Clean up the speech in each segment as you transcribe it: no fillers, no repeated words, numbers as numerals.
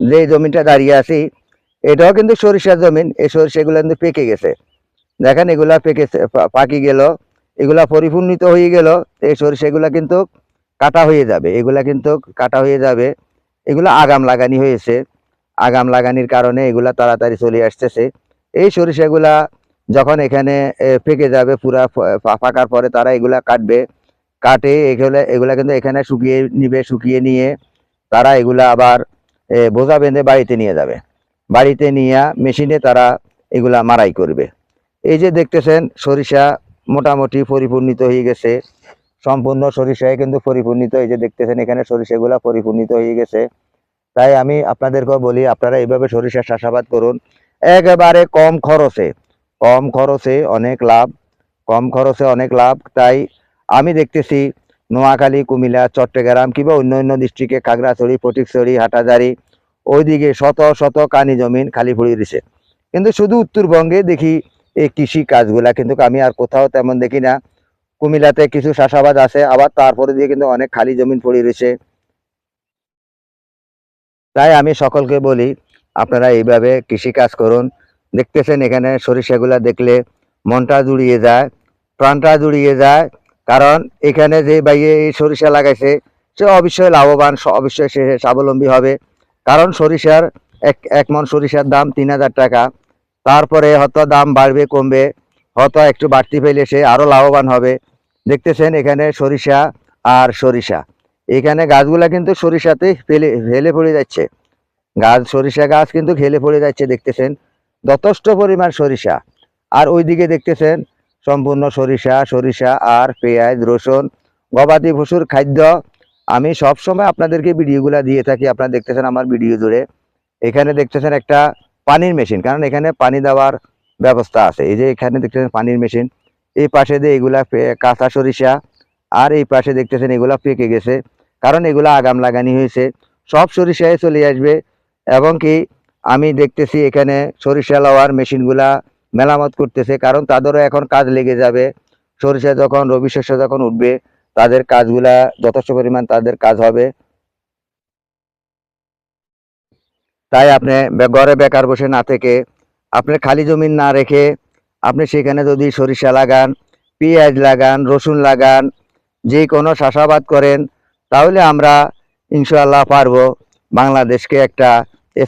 যে জমিটা দাঁড়িয়ে আছি এটাও কিন্তু সরিষার জমিন। এই সরিষাগুলো কিন্তু পেকে গেছে, দেখেন এগুলা পেকে পাকি গেল, এগুলা পরিপূর্ণিত হয়ে গেল। এই সরিষাগুলা কিন্তু কাটা হয়ে যাবে, এগুলা কিন্তু কাটা হয়ে যাবে। এগুলো আগাম লাগানি হয়েছে, আগাম লাগানির কারণে এগুলা তাড়াতাড়ি চলে আসতেছে। এই সরিষাগুলা যখন এখানে পেকে যাবে পুরা পাকার পরে তারা এগুলা কাটবে, কাটে এগুলা এগুলা কিন্তু এখানে শুকিয়ে নিবে, শুকিয়ে নিয়ে তারা এগুলা আবার বোঝা বেঁধে বাড়িতে নিয়ে যাবে, বাড়িতে নিয়ে মেশিনে তারা এগুলা মারাই করবে। এই যে দেখতেছেন সরিষা মোটামুটি পরিপূর্ণিত হয়ে গেছে, সম্পূর্ণ সরিষায় কিন্তু পরিপূর্ণিত। এই যে দেখতেছেন এখানে সরিষাগুলা পরিপূর্ণিত হয়ে গেছে। তাই আমি আপনাদেরকেও বলি আপনারা এইভাবে সরিষার চাষাবাদ করুন, একেবারে কম খরচে, কম খরচে অনেক লাভ, কম খরচে অনেক লাভ। তাই আমি দেখতেছি নোয়াখালী, কুমিল্লা, চট্টগ্রাম কিংবা অন্য অন্য ডিস্ট্রিক্টে খাগড়াছড়ি, ফটিকছড়ি, হাটাজারি ওইদিকে শত শত কানি জমিন খালি পড়ে রয়েছে। কিন্তু শুধু উত্তরবঙ্গে দেখি এই কৃষি কাজগুলা, কিন্তু আমি আর কোথাও তেমন দেখি না। কুমিল্লাতে কিছু চাষাবাদ আছে, আবার তারপরে দিয়ে কিন্তু অনেক খালি জমিন পড়ে রয়েছে। তাই আমি সকলকে বলি আপনারা এইভাবে কৃষি কাজ করুন। দেখতেছেন এখানে সরিষাগুলা দেখলে মনটা জুড়িয়ে যায়, প্রাণটা জুড়িয়ে যায়। কারণ এখানে যে ভাইয়ে এই সরিষা লাগাইছে সে অবশ্যই লাভবান, অবশ্যই সে স্বাবলম্বী হবে। কারণ সরিষার এক মন সরিষার দাম ৩,০০০ টাকা। তারপরে হয়তো দাম বাড়বে কমবে, হয়তো একটু বাড়তি পেলে সে আরো লাভবান হবে। দেখতেছেন এখানে সরিষা আর সরিষা, এখানে গাছগুলা কিন্তু সরিষাতে ফেলে পড়ে যাচ্ছে, গাছ সরিষা গাছ কিন্তু খেলে পড়ে যাচ্ছে। দেখতেছেন যথেষ্ট পরিমাণ সরিষা, আর ওইদিকে দেখতেছেন সম্পূর্ণ সরিষা, সরিষা আর পেঁয়াজ, রসুন, গবাদি পশুর খাদ্য। আমি সব সময় আপনাদেরকে ভিডিওগুলা দিয়ে থাকি, আপনারা দেখতেছেন আমার ভিডিও জুড়ে। এখানে দেখতেছেন একটা পানির মেশিন, কারণ এখানে পানি দেওয়ার ব্যবস্থা আছে। এই যে এখানে দেখতেছেন পানির মেশিন, এই পাশে দিয়ে এগুলা কাঁচা সরিষা, আর এই পাশে দেখতেছেন এগুলা পেকে গেছে, কারণ এগুলা আগাম লাগানি হয়েছে। সব সরিষায় চলে আসবে। এবং কি আমি দেখতেছি এখানে সরিষা লওয়ার মেশিনগুলা মেরামত করতেছে, কারণ তাদেরও এখন কাজ লেগে যাবে। সরিষা যখন রবি শস্য যখন উঠবে তাদের কাজগুলা যথেষ্ট পরিমাণ তাদের কাজ হবে। তাই আপনি ঘরে বেকার বসে না থেকে, আপনি খালি জমি না রেখে আপনি সেখানে যদি সরিষা লাগান, পেঁয়াজ লাগান, রসুন লাগান, যে কোনো চাষাবাদ করেন, তাহলে আমরা ইনশাআল্লাহ পারবো বাংলাদেশকে একটা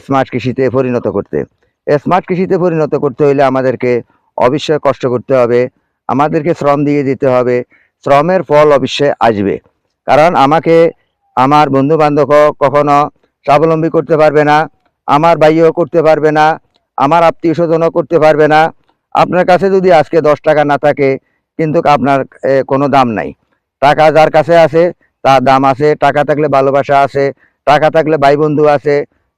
স্মার্ট কৃষিতে পরিণত করতে। স্মার্ট কৃষিতে পরিণত করতে হইলে আমাদেরকে অবশ্যই কষ্ট করতে হবে, আমাদেরকে শ্রম দিয়ে দিতে হবে। শ্রমের ফল অবশ্যই আসবে। কারণ আমাকে আমার বন্ধু বান্ধব কখনো স্বাবলম্বী করতে পারবে না, আমার ভাইও করতে পারবে না, আমার আত্মীয় স্বজনও করতে পারবে না। আপনার কাছে যদি আজকে 10 টাকা না থাকে, কিন্তু আপনার কোনো দাম নাই। টাকা যার কাছে আছে তার দাম আছে, টাকা থাকলে ভালোবাসা আছে, টাকা থাকলে ভাই বন্ধু আছে,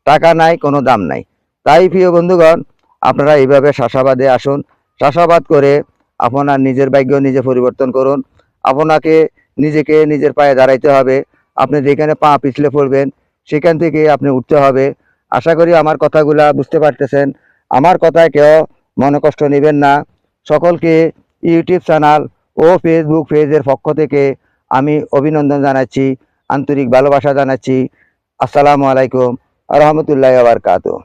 টাকা নাই কোনো দাম নাই। তাই প্রিয় বন্ধুগণ, আপনারা এইভাবে চাষাবাদে আসুন, চাষাবাদ করে আপনার নিজের ভাগ্য নিজে পরিবর্তন করুন। আপনাকে নিজেকে নিজের পায়ে দাঁড়াইতে হবে। আপনি যেখানে পা পিছলে পড়বেন সেখান থেকে আপনি উঠতে হবে। আশা করি আমার কথাগুলা বুঝতে পারতেছেন। আমার কথায় কেউ মনে কষ্ট নেবেন না। সকলকে ইউটিউব চ্যানেল ও ফেসবুক পেজের পক্ষ থেকে আমি অভিনন্দন জানাচ্ছি, আন্তরিক ভালোবাসা জানাচ্ছি। আসসালামু আলাইকুম ওয়া রাহমাতুল্লাহি ওয়া বারাকাতুহু।